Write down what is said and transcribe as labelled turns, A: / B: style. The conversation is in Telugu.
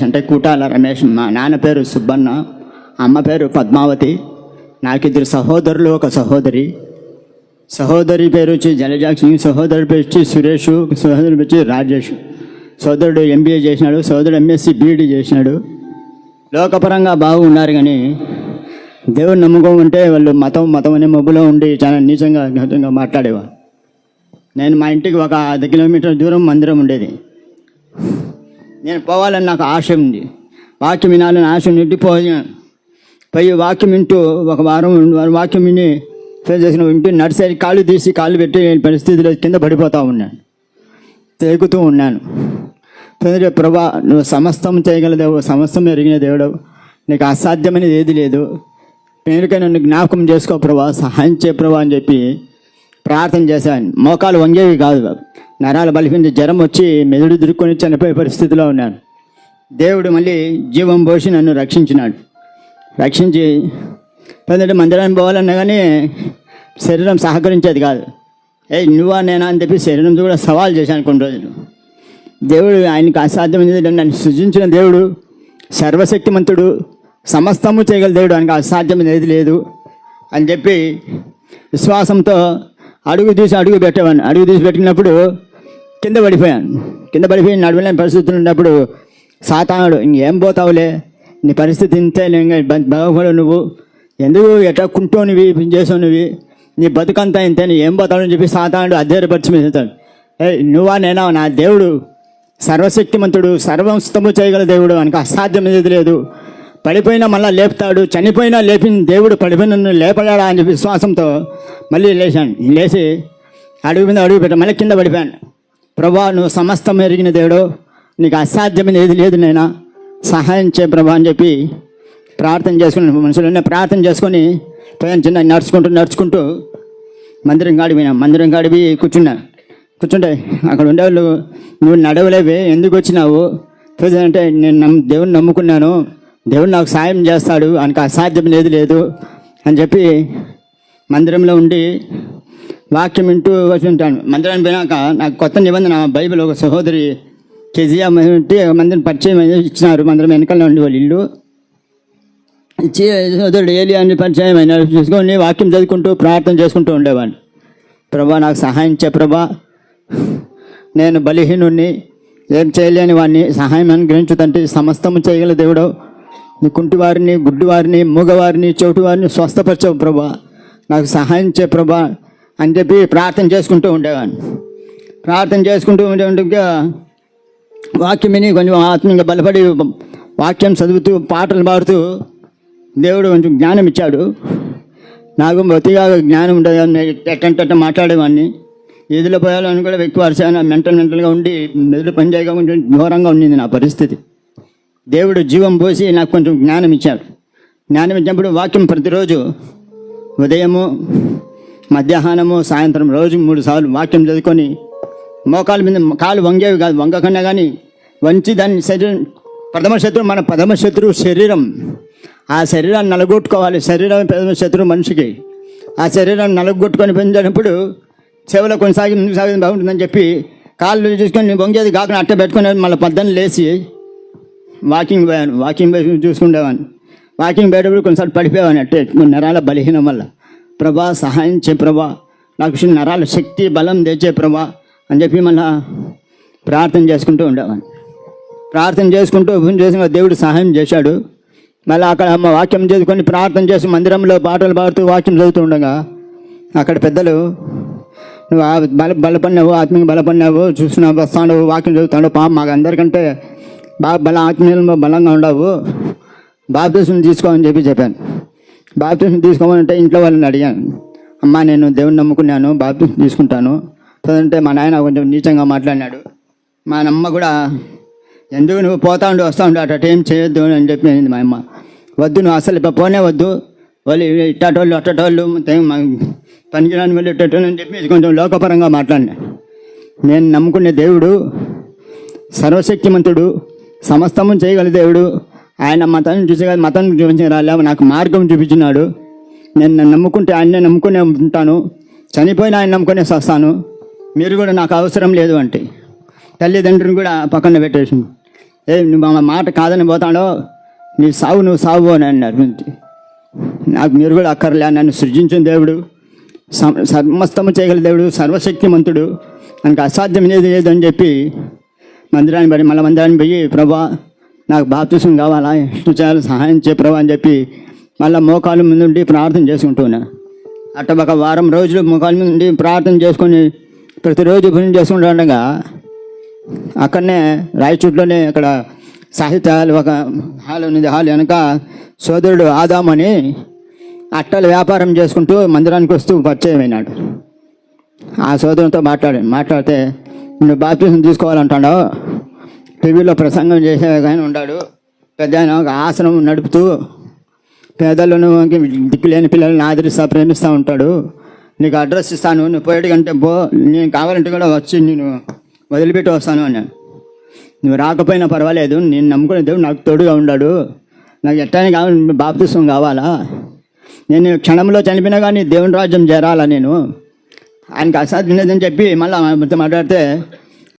A: అంటే కూటాల రమేష్. మా నాన్న పేరు సుబ్బన్న, అమ్మ పేరు పద్మావతి. నాకు 2 సహోదరులు, ఒక సహోదరి. సహోదరి పేరు వచ్చి జలజాక్షి, సహోదరి పేరు వచ్చి సురేష్, సహోదరి వచ్చి రాజేష్. సోదరుడు MBA చేసినాడు, సోదరుడు MSc BD చేసినాడు. లోకపరంగా బాగున్నారు, కానీ దేవుని నమ్మకం ఉంటే వాళ్ళు మతం అనే మబ్బులో ఉండి చాలా నీచంగా మాట్లాడేవారు. నేను మా ఇంటికి ఒక 1 కిలోమీటర్ దూరం మందిరం ఉండేది. నేను పోవాలని నాకు ఆశ ఉంది, వాక్యం వినాలని ఆశ ఉండి పోయి వాక్యం వింటూ ఒక వారం వాక్యం విని ఫేస్ చేసిన వింటూ నడిచేసి కాళ్ళు పెట్టి పరిస్థితిలో కింద పడిపోతూ ఉన్నాను, తెగుతూ ఉన్నాను. ప్రభా, నువ్వు సమస్తం చేయగల దేవుడు, సమస్తం ఎరిగిన దేవుడు, నీకు అసాధ్యమైనది ఏది లేదు. నేనుకై నన్ను జ్ఞాపకం చేసుకో ప్రభా, సహాయం చేయ ప్రభా అని చెప్పి ప్రార్థన చేశాను. మోకాలు వంగేవి కాదు, నరాలు బలిపించి జ్వరం వచ్చి మెదడు దురుక్కొని చనిపోయే పరిస్థితిలో ఉన్నాను. దేవుడు మళ్ళీ జీవం పోసి నన్ను రక్షించి మందిరానికి పోవాలన్నా కానీ శరీరం సహకరించేది కాదు. నువ్వా నేనా అని చెప్పి శరీరంతో కూడా సవాల్ చేశాను కొన్ని రోజులు. దేవుడు, ఆయనకు అసాధ్యమైనది, నన్ను సృజించిన దేవుడు, సర్వశక్తిమంతుడు, సమస్తము చేయగల దేవుడు, ఆయనకు అసాధ్యమైనది ఏది లేదు అని చెప్పి విశ్వాసంతో అడుగు తీసి పెట్టినప్పుడు కింద పడిపోయి నడవలేని పరిస్థితులు ఉన్నప్పుడు సాతానుడు, ఇంకేం పోతావులే, నీ పరిస్థితి ఇంతే, బాగుపడు, నువ్వు ఎందుకు ఎట్లా కుంటోనివి చేసావునివి, నీ బతుకంతా ఇంతే, నీ ఏం పోతావని చెప్పి సాతానుడు అధైర్యపరిచి వెళ్తాడు. నువ్వా నేనా, నా దేవుడు సర్వశక్తిమంతుడు, సర్వస్తము చేయగల దేవుడు, ఆయనకు అసాధ్యమైనది లేదు. పడిపోయినా మళ్ళీ లేపుతాడు, చనిపోయినా లేపిన దేవుడు పడిపోయిన లేపడాడా అని చెప్పి విశ్వాసంతో మళ్ళీ లేచి అడుగు పెట్ట మళ్ళీ కింద పడిపోయాను. ప్రభా, నువ్వు సమస్తం ఎరిగిన దేవుడు, నీకు అసాధ్యమైన ఏది లేదు, నైనా సహాయం చేయ ప్రభా అని చెప్పి ప్రార్థన చేసుకుని మనుషులనే ప్రార్థన చేసుకొని పోయాను. చిన్న నడుచుకుంటూ మందిరం కాడిపోయి కూర్చుంటే అక్కడ ఉండేవాళ్ళు, నువ్వు నడవలేవే, ఎందుకు వచ్చినావు అంటే, నేను దేవుని నమ్ముకున్నాను, దేవుడు నాకు సాయం చేస్తాడు, ఆయనకు అసాధ్యం ఏది లేదు అని చెప్పి మందిరంలో ఉండి వాక్యం వింటూ వచ్చి ఉంటాను. మందిరానికి పోయినాక నాకు కొత్త నిబంధన బైబిల్ ఒక సహోదరి కెజియా మందిరం పరిచయం ఇచ్చినారు. మందిరం వెనకాల ఉండి వాళ్ళ ఇల్లు ఇచ్చి సహోదరుడు ఏలియా అని పరిచయం అయినా చూసుకొని వాక్యం చదువుకుంటూ ప్రార్థన చేసుకుంటూ ఉండేవాడిని. ప్రభా, నాకు సహాయం చే ప్రభా, నేను బలహీనుణ్ణి, ఏం చేయలేని వాడిని, సహాయం అనుగ్రహించుతంటే సమస్తము చేయగల దేవుడు, నీ కుంటివారిని, గుడ్డివారిని, మూగవారిని, చెవిటివారిని స్వస్థపరచవు ప్రభా, నాకు సహాయం చే ప్రభా అని చెప్పి ప్రార్థన చేసుకుంటూ ఉండేవాడిని. ప్రార్థన చేసుకుంటూ ఉంటే వాక్యం విని కొంచెం ఆత్మీయంగా బలపడి వాక్యం చదువుతూ పాటలు పాడుతూ దేవుడు కొంచెం జ్ఞానం ఇచ్చాడు. నాకు బతిగా జ్ఞానం ఉండదు, ఎట్టంట మాట్లాడేవాడిని. ఏదిలో పోయాలని కూడా ఎక్కువ అరిసాను, మెంటల్గా ఉండి మెదడు పని చేయగా కొంచెం ఘోరంగా ఉండింది నా పరిస్థితి. దేవుడు జీవం పోసి నాకు కొంచెం జ్ఞానం ఇచ్చాడు. జ్ఞానం ఇచ్చినప్పుడు వాక్యం ప్రతిరోజు ఉదయము, మధ్యాహ్నము, సాయంత్రం రోజు 3 సార్లు వాక్యం చదువుకొని మోకాల మీద కాలు వంగేవి కాదు, వంగకన్నా కానీ వంచి దాన్ని శరీరం మన ప్రథమ శత్రువు శరీరం, ఆ శరీరాన్ని నలగొట్టుకోవాలి. శరీరం ప్రథమ శత్రువు మనిషికి. ఆ శరీరాన్ని నలగొట్టుకొని పెంచినప్పుడు సేవలో ముందుకు సాగింది బాగుంటుందని చెప్పి కాళ్ళు చూసుకొని వంగేది కాకుండా అట్ట పెట్టుకుని మళ్ళీ పొద్దున్న లేచి వాకింగ్ పోయి చూసుకుండేవాడిని. వాకింగ్ పోయేటప్పుడు కొన్నిసార్లు పడిపోయేవాడిని అట్టే నరాల బలహీనం వల్ల. ప్రభా, సహాయం చే ప్రభా, నాకు నరాల శక్తి బలం తెచ్చే ప్రభా అని చెప్పి మళ్ళీ ప్రార్థన చేసుకుంటూ ఉండేవాడిని. ప్రార్థన చేసుకుంటూ చేసిన దేవుడు సహాయం చేశాడు. మళ్ళీ అక్కడ వాక్యం చదువుకొని ప్రార్థన చేసి మందిరంలో పాటలు పాడుతూ వాక్యం చదువుతూ ఉండగా అక్కడ పెద్దలు, నువ్వు బలపడినావు, ఆత్మీయ బలపడినావు, చూస్తున్నావు, వస్తాడు, వాక్యం చదువుతాడు, మాకు అందరికంటే బాగా ఆత్మీయంలో బలంగా ఉండవు, బాప్తిసం తీసుకోమని చెప్పాను. బాప్తిసం తీసుకోమని ఇంట్లో వాళ్ళని అడిగాను. అమ్మ, నేను దేవుని నమ్ముకున్నాను, బాప్తిసం తీసుకుంటాను అంటే మా నాయన కొంచెం నీచంగా మాట్లాడినాడు. మా అమ్మ కూడా, ఎందుకు నువ్వు పోతా ఉండు వస్తూ ఉండు, అట్ట ఏం చేయొద్దు అని చెప్పింది మా అమ్మ. వద్దు, నువ్వు అసలు పోనే వద్దు, వాళ్ళు ఇట్టటోళ్ళు అట్టటోళ్ళు పనికిరాని వాళ్ళు ఇట్టటోళ్ళు అని చెప్పి కొంచెం లోకపరంగా మాట్లాడినా. నేను నమ్ముకునే దేవుడు సర్వశక్తిమంతుడు, సమస్తము చేయగల దేవుడు. ఆయన మతం చూపించిన రాలే, నాకు మార్గం చూపించినాడు. నేను నమ్ముకుంటే ఆయన్నే నమ్ముకునే ఉంటాను, చనిపోయిన ఆయన నమ్ముకునే వస్తాను. మీరు కూడా నాకు అవసరం లేదు అంటే తల్లిదండ్రులను కూడా పక్కన పెట్టేసింది. నువ్వు మా మాట కాదని పోతాడో నీ సావు నువ్వు సావు అని అన్నారు. నాకు మీరు కూడా అక్కర్లే, నన్ను సృజించిన దేవుడు, సమస్తము చేయగల దేవుడు, సర్వశక్తిమంతుడు, నాకు అసాధ్యం ఏది లేదని చెప్పి మందిరానికి పోయి ప్రభా నాకు బాప్తిసం కావాలా, ఇష్టం చేయాలి, సహాయం చేయ ప్రభా అని చెప్పి మళ్ళీ మోకాలు ముందుండి ప్రార్థన చేసుకుంటున్నా. అట్ట ఒక వారం రోజులు మోకాలు ముందు ప్రార్థన చేసుకొని ప్రతిరోజు పుణ్యం చేసుకుంటూ ఉండగా అక్కడనే రాయచూట్లోనే అక్కడ సాహిత్యాలు ఒక హాల్ ఉన్నది. హాల్ వెనక సోదరుడు ఆదాం అని అట్టలు వ్యాపారం చేసుకుంటూ మందిరానికి వస్తూ పరిచయం అయినాడు. ఆ సోదరునితో మాట్లాడితే నువ్వు బాప్తిసం తీసుకోవాలంటాడో, టీవీలో ప్రసంగం చేసే కానీ ఉన్నాడు, పెద్ద ఆయన ఒక ఆశ్రమం నడుపుతూ పేదలను దిక్కులేని పిల్లల్ని ఆదరిస్తూ ప్రేమిస్తూ ఉంటాడు, నీకు అడ్రస్ ఇస్తాను, నువ్వు పోయేటి కంటే నేను కావాలంటే కూడా వచ్చి నేను వదిలిపెట్టి వస్తాను అన్నాను. నువ్వు రాకపోయినా పర్వాలేదు, నేను నమ్ముకునే దేవుడు నాకు తోడుగా ఉన్నాడు, నాకు ఎట్టని కావాలి, బాప్తిసం కావాలా, నేను క్షణంలో చనిపోయినా కానీ దేవుని రాజ్యం చేరాలా, నేను ఆయనకు అసాధ్యం లేదని చెప్పి మళ్ళీ మాట్లాడితే